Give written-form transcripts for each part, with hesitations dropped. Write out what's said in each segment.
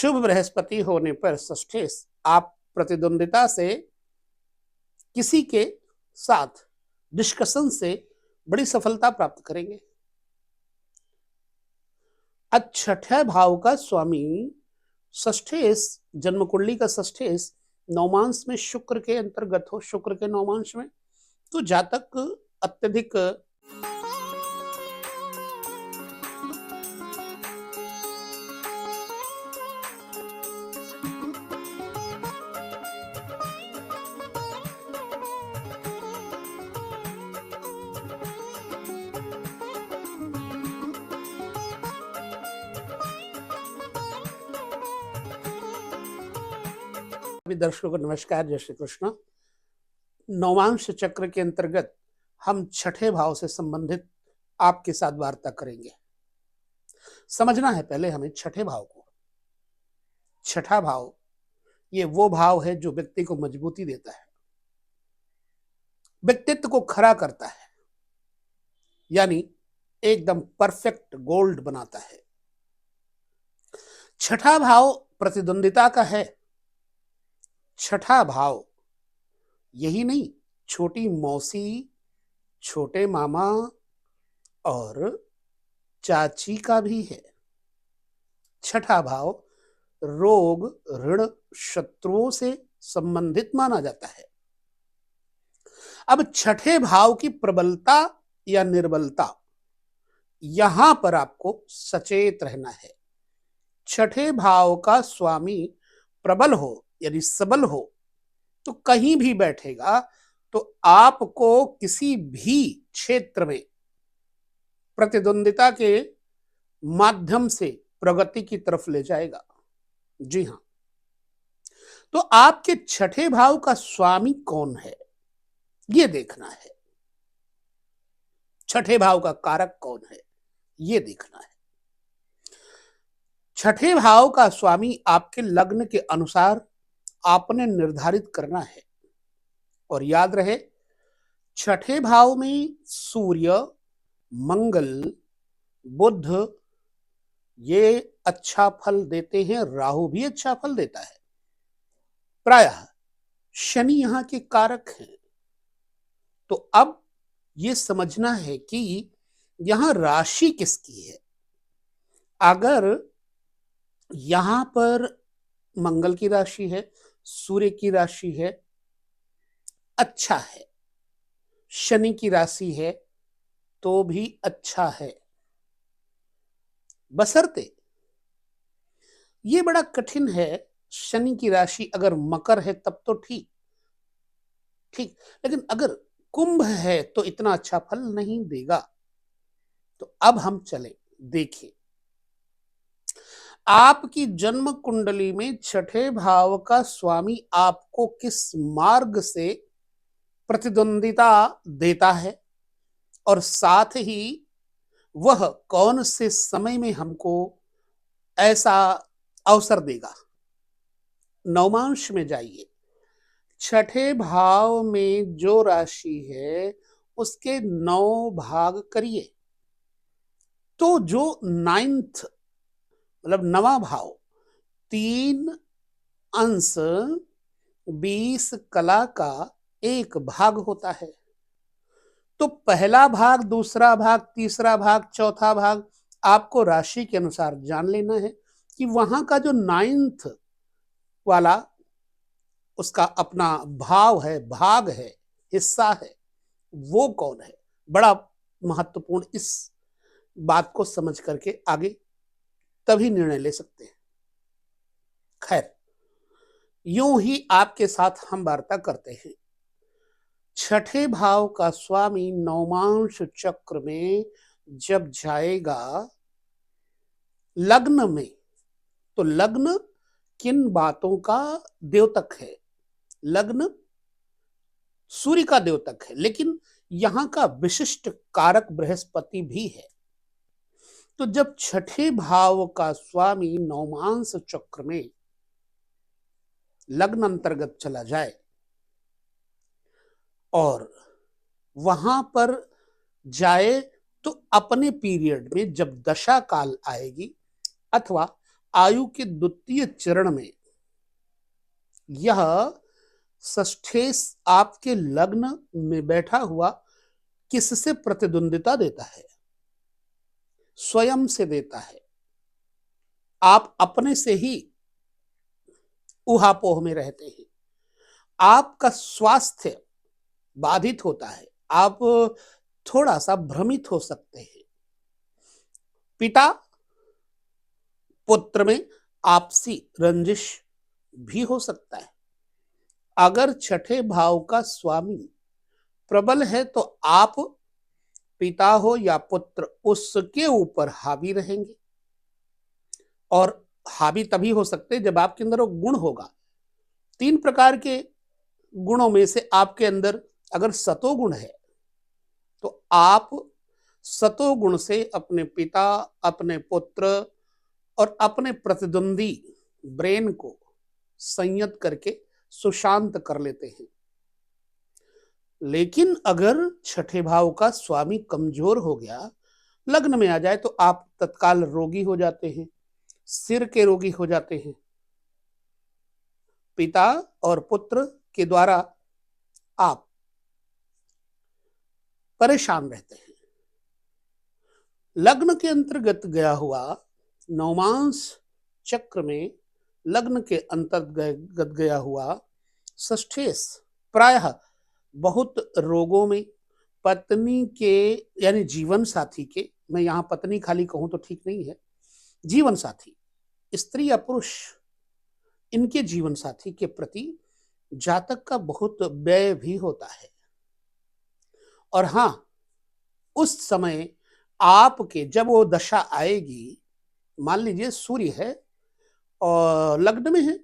शुभ बृहस्पति होने पर षष्ठेश आप प्रतिद्वंदिता से किसी के साथ डिस्कशन से बड़ी सफलता प्राप्त करेंगे। आज छठे भाव का स्वामी षष्ठेश, जन्म कुंडली का षष्ठेश नवमांश में शुक्र के अंतर्गत हो, शुक्र के नवमांश में, तो जातक अत्यधिक दर्शकों को नमस्कार, जय श्री कृष्ण। नवमांश चक्र के अंतर्गत हम छठे भाव से संबंधित आपके साथ वार्ता करेंगे। समझना है पहले हमें छठे भाव को। छठा भाव ये वो भाव है जो व्यक्ति को मजबूती देता है, व्यक्तित्व को खड़ा करता है, यानी एकदम परफेक्ट गोल्ड बनाता है। छठा भाव प्रतिद्वंदिता का है। छठा भाव यही नहीं, छोटी मौसी, छोटे मामा और चाची का भी है। छठा भाव रोग, ऋण, शत्रुओं से संबंधित माना जाता है। अब छठे भाव की प्रबलता या निर्बलता, यहां पर आपको सचेत रहना है। छठे भाव का स्वामी प्रबल हो यानी सबल हो तो कहीं भी बैठेगा तो आपको किसी भी क्षेत्र में प्रतिद्वंदिता के माध्यम से प्रगति की तरफ ले जाएगा। जी हां, तो आपके छठे भाव का स्वामी कौन है ये देखना है। छठे भाव का कारक कौन है ये देखना है। छठे भाव का स्वामी आपके लग्न के अनुसार आपने निर्धारित करना है। और याद रहे, छठे भाव में सूर्य, मंगल, बुध ये अच्छा फल देते हैं, राहु भी अच्छा फल देता है। प्रायः शनि यहां के कारक हैं। तो अब ये समझना है कि यहां राशि किसकी है। अगर यहां पर मंगल की राशि है, सूर्य की राशि है, अच्छा है। शनि की राशि है तो भी अच्छा है, बशर्ते ये बड़ा कठिन है। शनि की राशि अगर मकर है तब तो ठीक, लेकिन अगर कुंभ है तो इतना अच्छा फल नहीं देगा। तो अब हम चले देखिए, आपकी जन्म कुंडली में छठे भाव का स्वामी आपको किस मार्ग से प्रतिद्वंदिता देता है और साथ ही वह कौन से समय में हमको ऐसा अवसर देगा। नवमांश में जाइए, छठे भाव में जो राशि है उसके 9 भाग करिए तो जो 9th मतलब 9वां भाव 3 अंश 20 कला का 1 भाग होता है। तो पहला भाग, दूसरा भाग, तीसरा भाग, चौथा भाग आपको राशि के अनुसार जान लेना है कि वहां का जो 9th वाला उसका अपना भाव है, भाग है, हिस्सा है, वो कौन है। बड़ा महत्वपूर्ण, इस बात को समझ करके आगे तभी निर्णय ले सकते हैं। खैर, यूं ही आपके साथ हम वार्ता करते हैं। छठे भाव का स्वामी नवमांश चक्र में जब जाएगा लग्न में, तो लग्न किन बातों का द्योतक है। लग्न सूर्य का द्योतक है, लेकिन यहां का विशिष्ट कारक बृहस्पति भी है। तो जब छठे भाव का स्वामी नवमांश चक्र में लग्न अंतर्गत चला जाए और वहां पर जाए तो अपने पीरियड में जब दशा काल आएगी अथवा आयु के द्वितीय चरण में यह षष्ठेश आपके लग्न में बैठा हुआ किससे प्रतिद्वंदिता देता है? स्वयं से देता है। आप अपने से ही ऊहापोह में रहते हैं, आपका स्वास्थ्य बाधित होता है, आप थोड़ा सा भ्रमित हो सकते हैं। पिता पुत्र में आपसी रंजिश भी हो सकता है। अगर छठे भाव का स्वामी प्रबल है तो आप पिता हो या पुत्र उसके ऊपर हावी रहेंगे, और हावी तभी हो सकते जब आपके अंदर वो गुण होगा। 3 प्रकार के गुणों में से आपके अंदर अगर सतोगुण है तो आप सतोगुण से अपने पिता, अपने पुत्र और अपने प्रतिद्वंदी ब्रेन को संयत करके सुशांत कर लेते हैं। लेकिन अगर छठे भाव का स्वामी कमजोर हो गया, लग्न में आ जाए, तो आप तत्काल रोगी हो जाते हैं, सिर के रोगी हो जाते हैं। पिता और पुत्र के द्वारा आप परेशान रहते हैं। लग्न के अंतर्गत गया हुआ नवमांश चक्र में लग्न के अंतर्गत गया हुआ षष्ठेश प्रायः बहुत रोगों में पत्नी के यानी जीवन साथी के, मैं यहाँ पत्नी खाली कहूं तो ठीक नहीं है, जीवन साथी स्त्री या पुरुष, इनके जीवन साथी के प्रति जातक का बहुत व्यय भी होता है। और हाँ, उस समय आपके जब वो दशा आएगी, मान लीजिए सूर्य है और लग्न में है,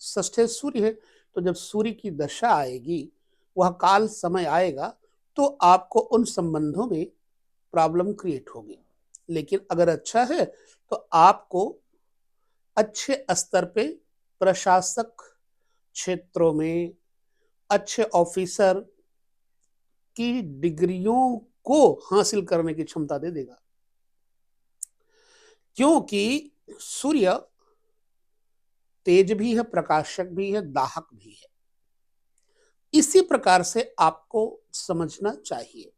षष्ठे सूर्य है, तो जब सूर्य की दशा आएगी, वह काल समय आएगा, तो आपको उन संबंधों में प्रॉब्लम क्रिएट होगी। लेकिन अगर अच्छा है तो आपको अच्छे स्तर पे प्रशासक क्षेत्रों में अच्छे ऑफिसर की डिग्रियों को हासिल करने की क्षमता दे देगा, क्योंकि सूर्य तेज भी है, प्रकाशक भी है, दाहक भी है। इसी प्रकार से आपको समझना चाहिए।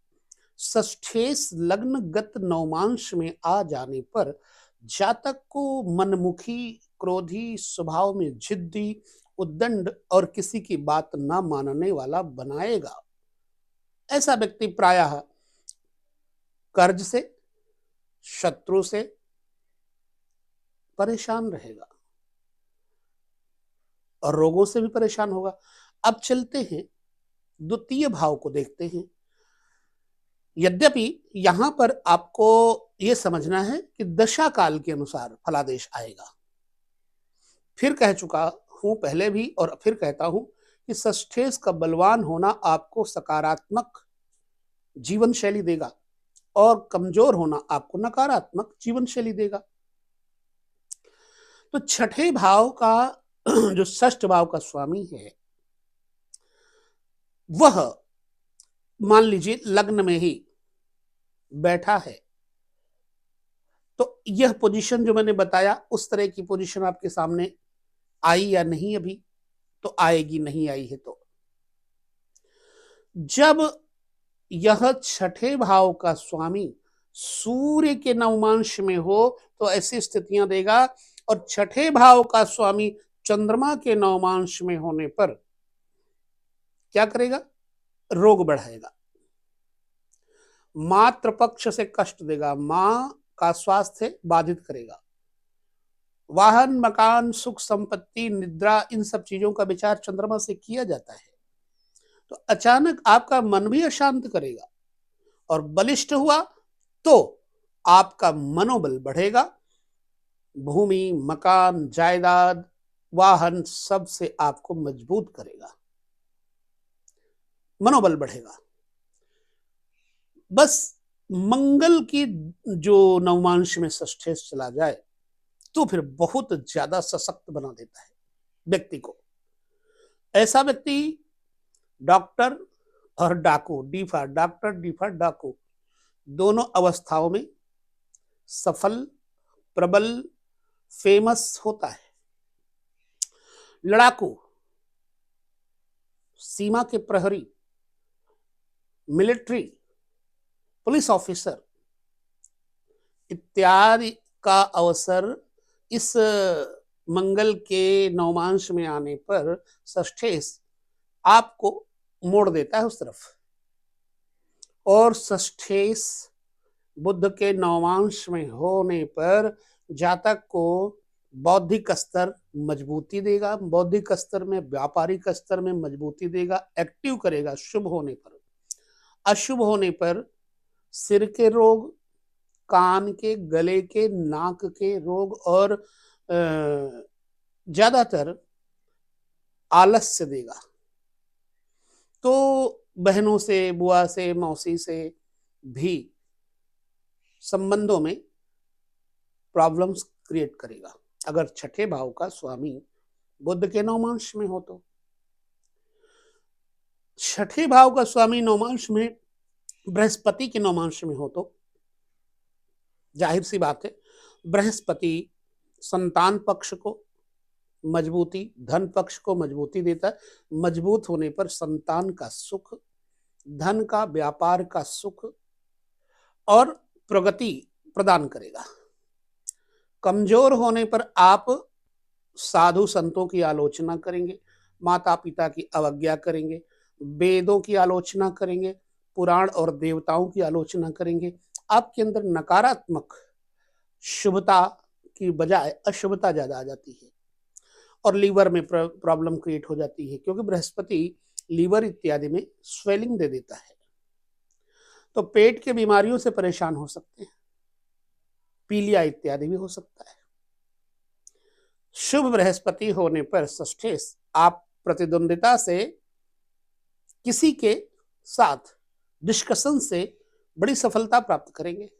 षष्ठेश लग्नगत नवमांश में आ जाने पर जातक को मनमुखी, क्रोधी, स्वभाव में जिद्दी, उद्दंड और किसी की बात ना मानने वाला बनाएगा। ऐसा व्यक्ति प्रायः कर्ज से, शत्रु से परेशान रहेगा और रोगों से भी परेशान होगा। अब चलते हैं द्वितीय भाव को देखते हैं। यद्यपि यहां पर आपको यह समझना है कि दशा काल के अनुसार फलादेश आएगा। फिर कह चुका हूं पहले भी और फिर कहता हूं कि षष्ठेश का बलवान होना आपको सकारात्मक जीवन शैली देगा और कमजोर होना आपको नकारात्मक जीवन शैली देगा। तो छठे भाव का जो षष्ठ भाव का स्वामी है, वह मान लीजिए लग्न में ही बैठा है, तो यह पोजीशन जो मैंने बताया, उस तरह की पोजीशन आपके सामने आई या नहीं? अभी तो आएगी, नहीं आई है तो। जब यह छठे भाव का स्वामी सूर्य के नवमांश में हो तो ऐसी स्थितियां देगा, और छठे भाव का स्वामी चंद्रमा के नवमांश में होने पर क्या करेगा? रोग बढ़ाएगा, मातृ पक्ष से कष्ट देगा, मां का स्वास्थ्य बाधित करेगा। वाहन, मकान, सुख संपत्ति, निद्रा, इन सब चीजों का विचार चंद्रमा से किया जाता है। तो अचानक आपका मन भी अशांत करेगा, और बलिष्ठ हुआ तो आपका मनोबल बढ़ेगा। भूमि, मकान, जायदाद, वाहन सब से आपको मजबूत करेगा, मनोबल बढ़ेगा। बस मंगल की जो नवमांश में षष्ठेश चला जाए तो फिर बहुत ज्यादा सशक्त बना देता है व्यक्ति को। ऐसा व्यक्ति डॉक्टर और डाकू, डीफा डॉक्टर, डीफा डाकू, दोनों अवस्थाओं में सफल, प्रबल, फेमस होता है। लड़ाकू, सीमा के प्रहरी, मिलिट्री, पुलिस ऑफिसर इत्यादि का अवसर इस मंगल के नवमांश में आने पर षष्ठेश आपको मोड़ देता है उस तरफ। और षष्ठेश बुध के नवमांश में होने पर जातक को बौद्धिक स्तर मजबूती देगा, बौद्धिक स्तर में, व्यापारिक स्तर में मजबूती देगा, एक्टिव करेगा शुभ होने पर। अशुभ होने पर सिर के रोग, कान के, गले के, नाक के रोग और ज्यादातर आलस्य देगा। तो बहनों से, बुआ से, मौसी से भी संबंधों में प्रॉब्लम्स क्रिएट करेगा अगर छठे भाव का स्वामी बुध के नवमांश में हो तो। छठे भाव का स्वामी नवमांश में बृहस्पति के नवमांश में हो तो जाहिर सी बात है, बृहस्पति संतान पक्ष को मजबूती, धन पक्ष को मजबूती देता है। मजबूत होने पर संतान का सुख, धन का, व्यापार का सुख और प्रगति प्रदान करेगा। कमजोर होने पर आप साधु संतों की आलोचना करेंगे, माता पिता की अवज्ञा करेंगे, वेदों की आलोचना करेंगे, पुराण और देवताओं की आलोचना करेंगे। आपके अंदर नकारात्मक शुभता की बजाय अशुभता ज्यादा आ जाती है और लीवर में प्रॉब्लम क्रिएट हो जाती है, क्योंकि बृहस्पति लीवर इत्यादि में स्वेलिंग दे देता है। तो पेट के बीमारियों से परेशान हो सकते हैं, पीलिया इत्यादि भी हो सकता है। शुभ बृहस्पति होने पर षष्ठेश आप प्रतिद्वंदिता से, किसी के साथ डिस्कशन से बड़ी सफलता प्राप्त करेंगे।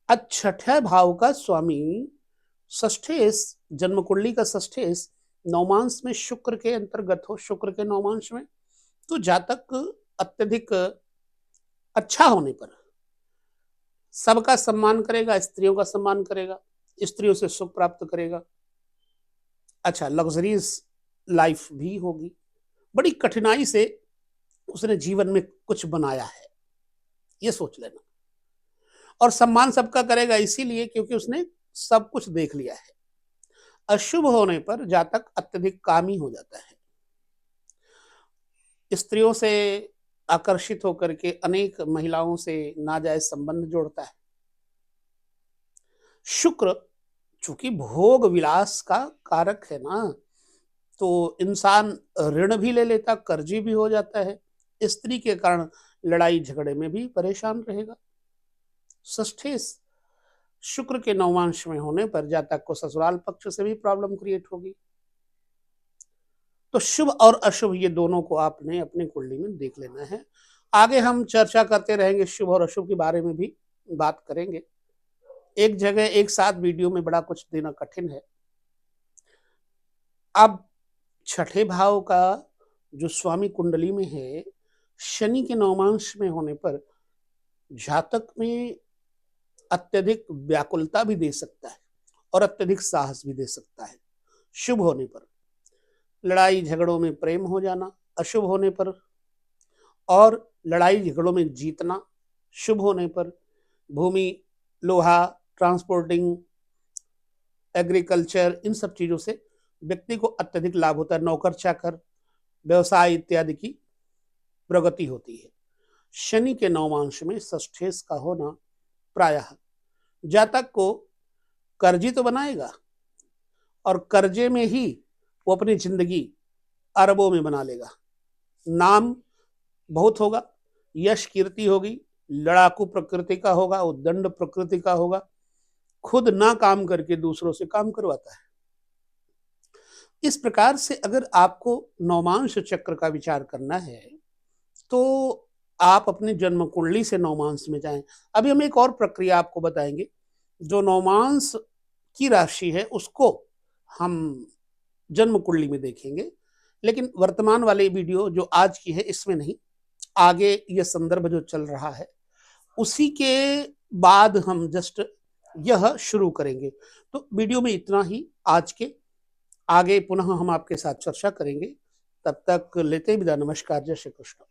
आज छठे भाव का स्वामी षष्ठेश, जन्म कुंडली का षष्ठेश नवमांश में शुक्र के अंतर्गत हो, शुक्र के नवमांश में, तो जातक अत्यधिक अच्छा होने पर सबका सम्मान करेगा, स्त्रियों का सम्मान करेगा, स्त्रियों से सुख प्राप्त करेगा। अच्छा, लग्जरीज लाइफ भी होगी। बड़ी कठिनाई से उसने जीवन में कुछ बनाया है, ये सोच लेना। और सम्मान सबका करेगा इसीलिए क्योंकि उसने सब कुछ देख लिया है। अशुभ होने पर जातक अत्यधिक कामी हो जाता है, स्त्रियों से आकर्षित होकर के अनेक महिलाओं से नाजायज संबंध जोड़ता है। शुक्र चूंकि भोग विलास का कारक है ना, तो इंसान ऋण भी ले लेता, कर्जी भी हो जाता है, स्त्री के कारण लड़ाई झगड़े में भी परेशान रहेगा। षष्ठेश शुक्र के नवमांश में होने पर जातक को ससुराल पक्ष से भी प्रॉब्लम क्रिएट होगी। तो शुभ और अशुभ ये दोनों को आपने अपने कुंडली में देख लेना है। आगे हम चर्चा करते रहेंगे, शुभ और अशुभ के बारे में भी बात करेंगे। एक जगह एक साथ वीडियो में बड़ा कुछ देना कठिन है। अब छठे भाव का जो स्वामी कुंडली में है, शनि के नवमांश में होने पर जातक में अत्यधिक व्याकुलता भी दे सकता है और अत्यधिक साहस भी दे सकता है। शुभ होने पर लड़ाई झगड़ों में प्रेम हो जाना, अशुभ होने पर और लड़ाई झगड़ों में जीतना, शुभ होने पर भूमि, लोहा, ट्रांसपोर्टिंग, एग्रीकल्चर, इन सब चीजों से व्यक्ति को अत्यधिक लाभ होता है। नौकर चाकर, व्यवसाय इत्यादि की प्रगति होती है। शनि के नवमांश में षष्ठेश का होना प्रायः जातक को कर्जी तो बनाएगा और कर्जे में ही वो अपनी जिंदगी अरबों में बना लेगा। नाम बहुत होगा, यश कीर्ति होगी, लड़ाकू प्रकृति का होगा, उद्दंड प्रकृति का होगा, खुद ना काम करके दूसरों से काम करवाता है। इस प्रकार से अगर आपको नवमांश चक्र का विचार करना है तो आप अपनी जन्म कुंडली से नवमांश में जाएं। अभी हम एक और प्रक्रिया आपको बताएंगे। जो नवमांश की राशि है उसको हम जन्म कुंडली में देखेंगे, लेकिन वर्तमान वाले वीडियो जो आज की है इसमें नहीं, आगे ये संदर्भ जो चल रहा है उसी के बाद हम जस्ट यह शुरू करेंगे। तो वीडियो में इतना ही आज के, आगे पुनः हम आपके साथ चर्चा करेंगे। तब तक लेते विदा, नमस्कार, जय श्री कृष्ण।